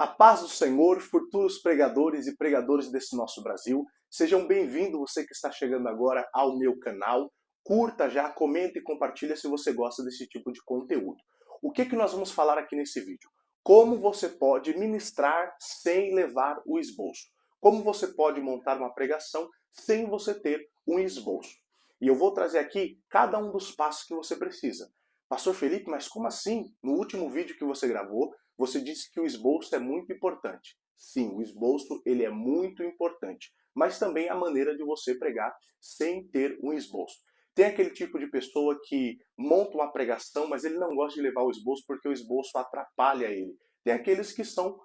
A paz do Senhor, futuros pregadores e pregadores desse nosso Brasil, sejam bem-vindos, você que está chegando agora ao meu canal. Curta já, comenta e compartilha se você gosta desse tipo de conteúdo. O que nós vamos falar aqui nesse vídeo? Como você pode ministrar sem levar o esboço? Como você pode montar uma pregação sem você ter um esboço? E eu vou trazer aqui cada um dos passos que você precisa. Pastor Felipe, mas como assim? No último vídeo que você gravou, você disse que o esboço é muito importante. Sim, o esboço ele é muito importante, mas também a maneira de você pregar sem ter um esboço. Tem aquele tipo de pessoa que monta uma pregação, mas ele não gosta de levar o esboço porque o esboço atrapalha ele. Tem aqueles que são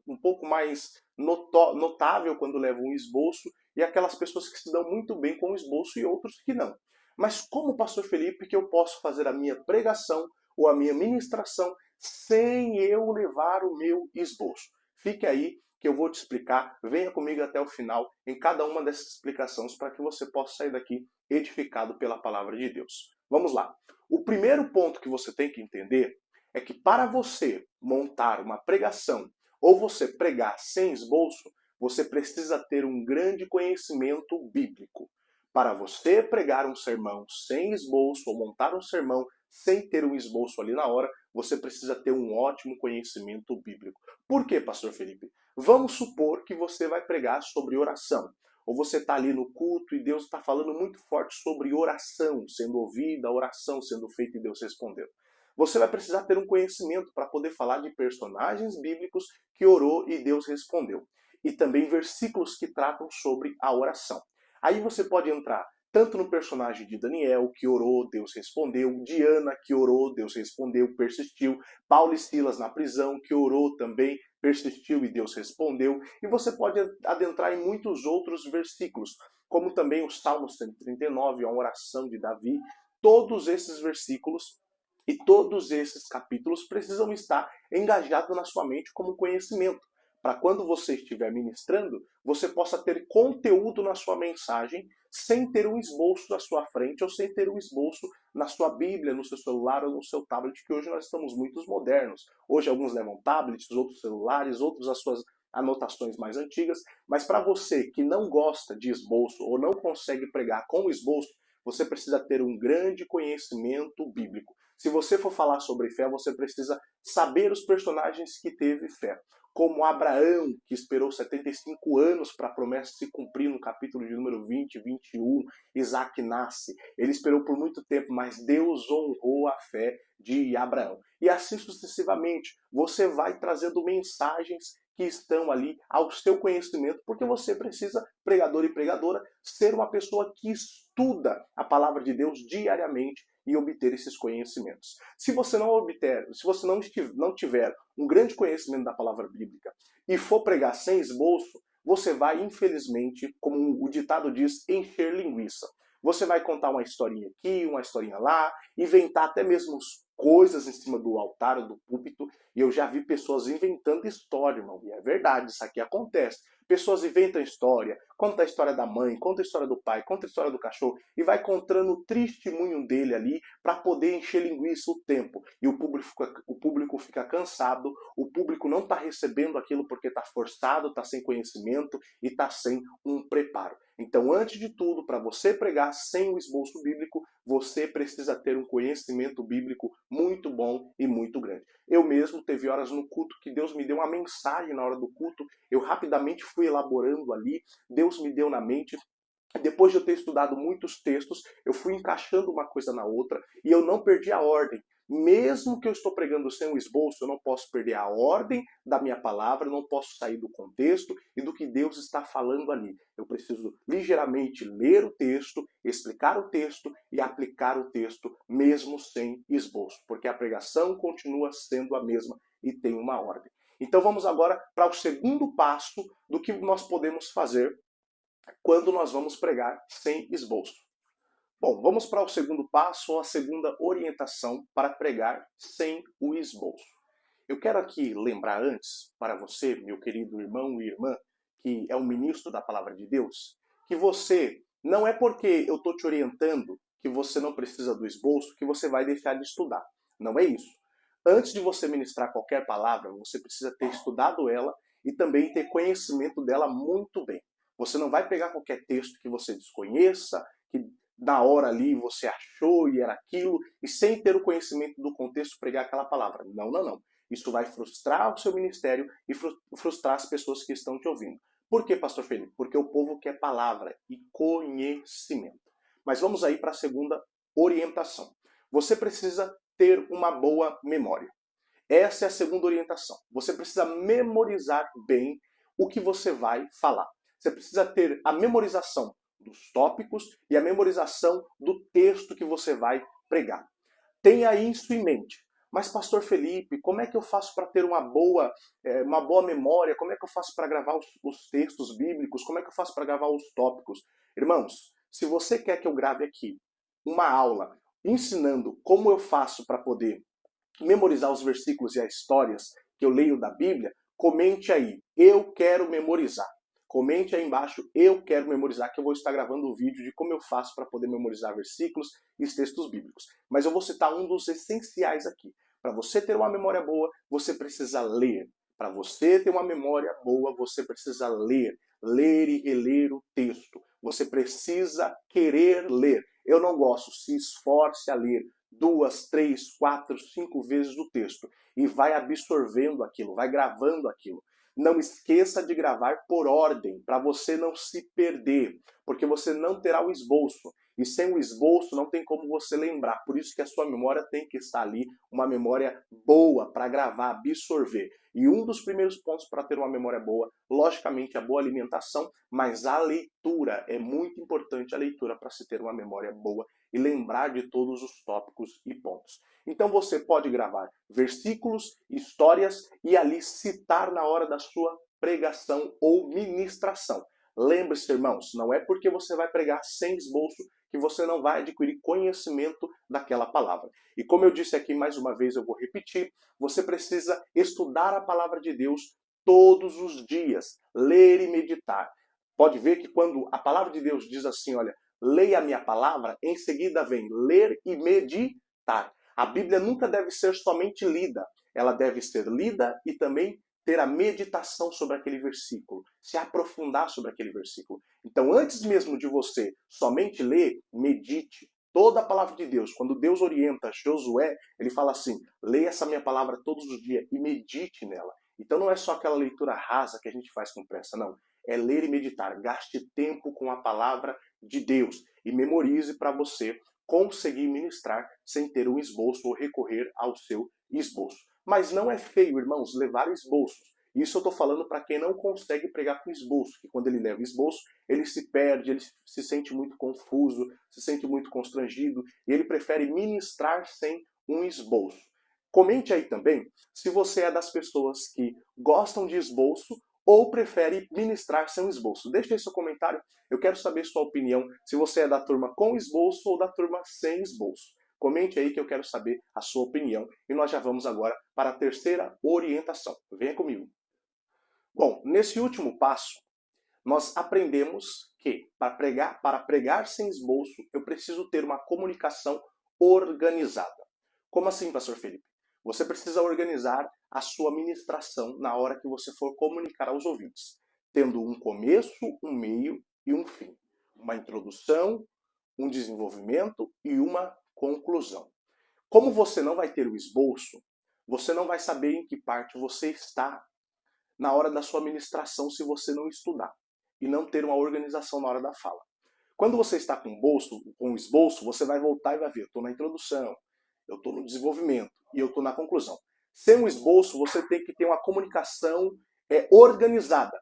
um pouco mais notável quando levam um esboço, e aquelas pessoas que se dão muito bem com o esboço e outros que não. Mas como, pastor Felipe, que eu posso fazer a minha pregação ou a minha ministração sem eu levar o meu esboço? Fique aí que eu vou te explicar. Venha comigo até o final em cada uma dessas explicações para que você possa sair daqui edificado pela palavra de Deus. Vamos lá. O primeiro ponto que você tem que entender é que para você montar uma pregação ou você pregar sem esboço, você precisa ter um grande conhecimento bíblico. Para você pregar um sermão sem esboço ou montar um sermão sem ter um esboço ali na hora, você precisa ter um ótimo conhecimento bíblico. Por quê, pastor Felipe? Vamos supor que você vai pregar sobre oração. Ou você está ali no culto e Deus está falando muito forte sobre oração, sendo ouvida, a oração sendo feita e Deus respondendo. Você vai precisar ter um conhecimento para poder falar de personagens bíblicos que orou e Deus respondeu. E também versículos que tratam sobre a oração. Aí você pode entrar tanto no personagem de Daniel, que orou, Deus respondeu, Diana, que orou, Deus respondeu, persistiu, Paulo e Silas na prisão, que orou também, persistiu e Deus respondeu, e você pode adentrar em muitos outros versículos, como também o Salmo 139, a oração de Davi. Todos esses versículos e todos esses capítulos precisam estar engajados na sua mente como conhecimento, para quando você estiver ministrando, você possa ter conteúdo na sua mensagem sem ter um esboço na sua frente ou sem ter um esboço na sua Bíblia, no seu celular ou no seu tablet, que hoje nós estamos muito modernos. Hoje alguns levam tablets, outros celulares, outros as suas anotações mais antigas, mas para você que não gosta de esboço ou não consegue pregar com esboço, você precisa ter um grande conhecimento bíblico. Se você for falar sobre fé, você precisa saber os personagens que teve fé, como Abraão, que esperou 75 anos para a promessa se cumprir no capítulo de número 20, 21, Isaac nasce. Ele esperou por muito tempo, mas Deus honrou a fé de Abraão. E assim sucessivamente, você vai trazendo mensagens que estão ali ao seu conhecimento, porque você precisa, pregador e pregadora, ser uma pessoa que estuda a palavra de Deus diariamente e obter esses conhecimentos. Se você não obter, se você não tiver um grande conhecimento da palavra bíblica e for pregar sem esboço, você vai, infelizmente, como o ditado diz, encher linguiça. Você vai contar uma historinha aqui, uma historinha lá, inventar até mesmo coisas em cima do altar ou do púlpito, e eu já vi pessoas inventando história, irmão, e é verdade, isso aqui acontece. Pessoas inventam história, conta a história da mãe, conta a história do pai, conta a história do cachorro, e vai contando o testemunho dele ali para poder encher linguiça o tempo. E o público fica cansado, o público não está recebendo aquilo porque está forçado, está sem conhecimento e está sem um preparo. Então, antes de tudo, para você pregar sem o esboço bíblico, você precisa ter um conhecimento bíblico muito bom e muito grande. Eu mesmo teve horas no culto que Deus me deu uma mensagem na hora do culto, eu rapidamente fui elaborando ali, Deus me deu na mente. Depois de eu ter estudado muitos textos, eu fui encaixando uma coisa na outra e eu não perdi a ordem. Mesmo que eu estou pregando sem um esboço, eu não posso perder a ordem da minha palavra, eu não posso sair do contexto e do que Deus está falando ali. Eu preciso ligeiramente ler o texto, explicar o texto e aplicar o texto mesmo sem esboço, porque a pregação continua sendo a mesma e tem uma ordem. Então vamos agora para o segundo passo do que nós podemos fazer quando nós vamos pregar sem esboço. Bom, vamos para o segundo passo, ou a segunda orientação para pregar sem o esboço. Eu quero aqui lembrar antes, para você, meu querido irmão e irmã, que é um ministro da palavra de Deus, que você, não é porque eu estou te orientando que você não precisa do esboço que você vai deixar de estudar. Não é isso. Antes de você ministrar qualquer palavra, você precisa ter estudado ela e também ter conhecimento dela muito bem. Você não vai pegar qualquer texto que você desconheça, que na hora ali você achou e era aquilo, e sem ter o conhecimento do contexto pregar aquela palavra. Não, não, não. Isso vai frustrar o seu ministério e frustrar as pessoas que estão te ouvindo. Por que, pastor Felipe? Porque o povo quer palavra e conhecimento. Mas vamos aí para a segunda orientação. Você precisa ter uma boa memória. Essa é a segunda orientação. Você precisa memorizar bem o que você vai falar. Você precisa ter a memorização dos tópicos e a memorização do texto que você vai pregar. Tenha isso em mente. Mas, pastor Felipe, como é que eu faço para ter uma boa memória? Como é que eu faço para gravar os textos bíblicos? Como é que eu faço para gravar os tópicos? Irmãos, se você quer que eu grave aqui uma aula ensinando como eu faço para poder memorizar os versículos e as histórias que eu leio da Bíblia, comente aí, eu quero memorizar. Comente aí embaixo, eu quero memorizar, que eu vou estar gravando um vídeo de como eu faço para poder memorizar versículos e os textos bíblicos. Mas eu vou citar um dos essenciais aqui. Para você ter uma memória boa, você precisa ler. Para você ter uma memória boa, você precisa ler. Ler e reler o texto. Você precisa querer ler. Eu não gosto, se esforce a ler 2, 3, 4, 5 vezes o texto e vai absorvendo aquilo, vai gravando aquilo. Não esqueça de gravar por ordem, para você não se perder, porque você não terá o esboço. E sem o esboço não tem como você lembrar. Por isso que a sua memória tem que estar ali, uma memória boa para gravar, absorver. E um dos primeiros pontos para ter uma memória boa, logicamente, a boa alimentação, mas a leitura. É muito importante a leitura para se ter uma memória boa e lembrar de todos os tópicos e pontos. Então você pode gravar versículos, histórias e ali citar na hora da sua pregação ou ministração. Lembre-se, irmãos, não é porque você vai pregar sem esboço que você não vai adquirir conhecimento daquela palavra. E como eu disse aqui mais uma vez, eu vou repetir, você precisa estudar a palavra de Deus todos os dias, ler e meditar. Pode ver que quando a palavra de Deus diz assim, olha, leia a minha palavra, em seguida vem ler e meditar. A Bíblia nunca deve ser somente lida, ela deve ser lida e também ter a meditação sobre aquele versículo, se aprofundar sobre aquele versículo. Então, antes mesmo de você somente ler, medite. Toda a palavra de Deus, quando Deus orienta Josué, ele fala assim, leia essa minha palavra todos os dias e medite nela. Então não é só aquela leitura rasa que a gente faz com pressa, não. É ler e meditar. Gaste tempo com a palavra de Deus e memorize para você conseguir ministrar sem ter um esboço ou recorrer ao seu esboço. Mas não é feio, irmãos, levar esboços. Isso eu estou falando para quem não consegue pregar com esboço, que quando ele leva esboço, ele se perde, ele se sente muito confuso, se sente muito constrangido, e ele prefere ministrar sem um esboço. Comente aí também se você é das pessoas que gostam de esboço ou prefere ministrar sem esboço. Deixe aí seu comentário, eu quero saber sua opinião, se você é da turma com esboço ou da turma sem esboço. Comente aí que eu quero saber a sua opinião. E nós já vamos agora para a terceira orientação. Venha comigo. Bom, nesse último passo, nós aprendemos que para pregar sem esboço, eu preciso ter uma comunicação organizada. Como assim, pastor Felipe? Você precisa organizar a sua ministração na hora que você for comunicar aos ouvintes, tendo um começo, um meio e um fim. Uma introdução, um desenvolvimento e uma conclusão. Como você não vai ter o esboço, você não vai saber em que parte você está na hora da sua ministração se você não estudar e não ter uma organização na hora da fala. Quando você está com o esboço, você vai voltar e vai ver, eu estou na introdução, eu estou no desenvolvimento e eu estou na conclusão. Sem um esboço, você tem que ter uma comunicação organizada.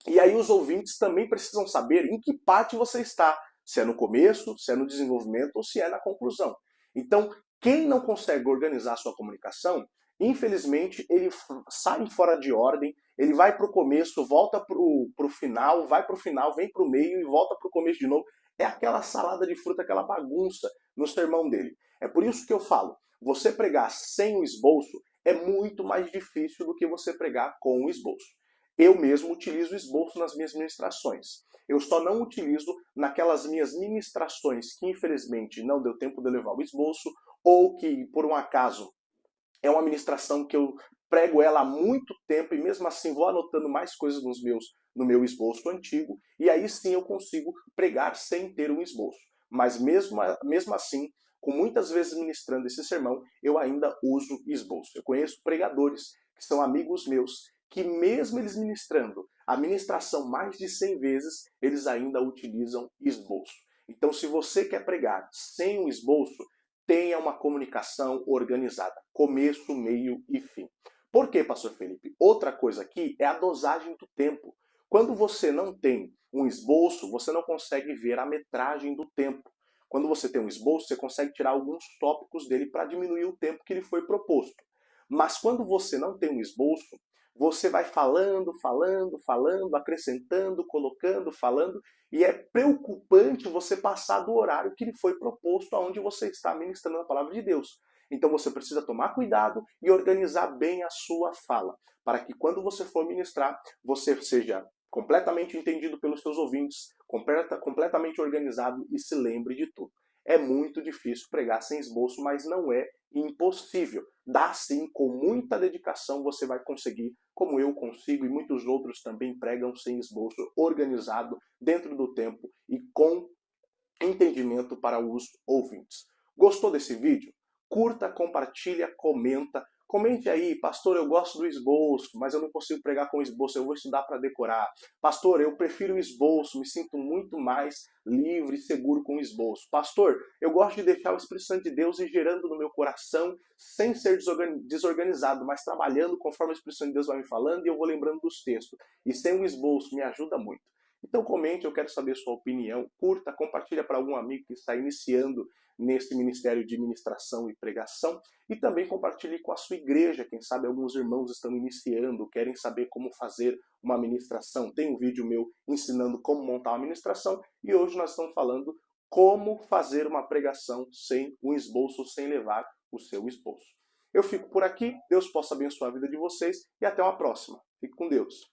E aí os ouvintes também precisam saber em que parte você está, se é no começo, se é no desenvolvimento ou se é na conclusão. Então, quem não consegue organizar a sua comunicação, infelizmente, ele sai fora de ordem, ele vai para o começo, volta para o final, vai para o final, vem para o meio e volta para o começo de novo. É aquela salada de fruta, aquela bagunça no sermão dele. É por isso que eu falo, você pregar sem o esboço é muito mais difícil do que você pregar com o esboço. Eu mesmo utilizo esboço nas minhas ministrações. Eu só não utilizo naquelas minhas ministrações que, infelizmente, não deu tempo de levar o esboço ou que, por um acaso, É uma ministração que eu prego ela há muito tempo e mesmo assim vou anotando mais coisas no meu esboço antigo e aí sim eu consigo pregar sem ter um esboço. Mas mesmo assim, com muitas vezes ministrando esse sermão, eu ainda uso esboço. Eu conheço pregadores que são amigos meus, que mesmo eles ministrando a ministração mais de 100 vezes, eles ainda utilizam esboço. Então, se você quer pregar sem um esboço, tenha uma comunicação organizada, começo, meio e fim. Por quê, pastor Felipe? Outra coisa aqui é a dosagem do tempo. Quando você não tem um esboço, você não consegue ver a metragem do tempo. Quando você tem um esboço, você consegue tirar alguns tópicos dele para diminuir o tempo que ele foi proposto. Mas quando você não tem um esboço, você vai falando, acrescentando, colocando, falando, e é preocupante você passar do horário que lhe foi proposto aonde você está ministrando a palavra de Deus. Então você precisa tomar cuidado e organizar bem a sua fala, para que quando você for ministrar, você seja completamente entendido pelos seus ouvintes, completamente organizado e se lembre de tudo. É muito difícil pregar sem esboço, mas não é impossível. Dá sim, com muita dedicação você vai conseguir, como eu consigo e muitos outros também pregam sem esboço, organizado, dentro do tempo e com entendimento para os ouvintes. Gostou desse vídeo? Curta, compartilha, comenta. Comente aí, pastor, eu gosto do esboço, mas eu não consigo pregar com esboço, eu vou estudar para decorar. Pastor, eu prefiro o esboço, me sinto muito mais livre e seguro com o esboço. Pastor, eu gosto de deixar o Espírito Santo de Deus ir gerando no meu coração, sem ser desorganizado, mas trabalhando conforme o Espírito Santo de Deus vai me falando e eu vou lembrando dos textos. E sem o esboço me ajuda muito. Então comente, eu quero saber sua opinião, curta, compartilha para algum amigo que está iniciando nesse ministério de ministração e pregação e também compartilhe com a sua igreja, quem sabe alguns irmãos estão iniciando, querem saber como fazer uma ministração. Tem um vídeo meu ensinando como montar uma ministração e hoje nós estamos falando como fazer uma pregação sem um esboço, sem levar o seu esboço. Eu fico por aqui, Deus possa abençoar a vida de vocês e até uma próxima. Fique com Deus.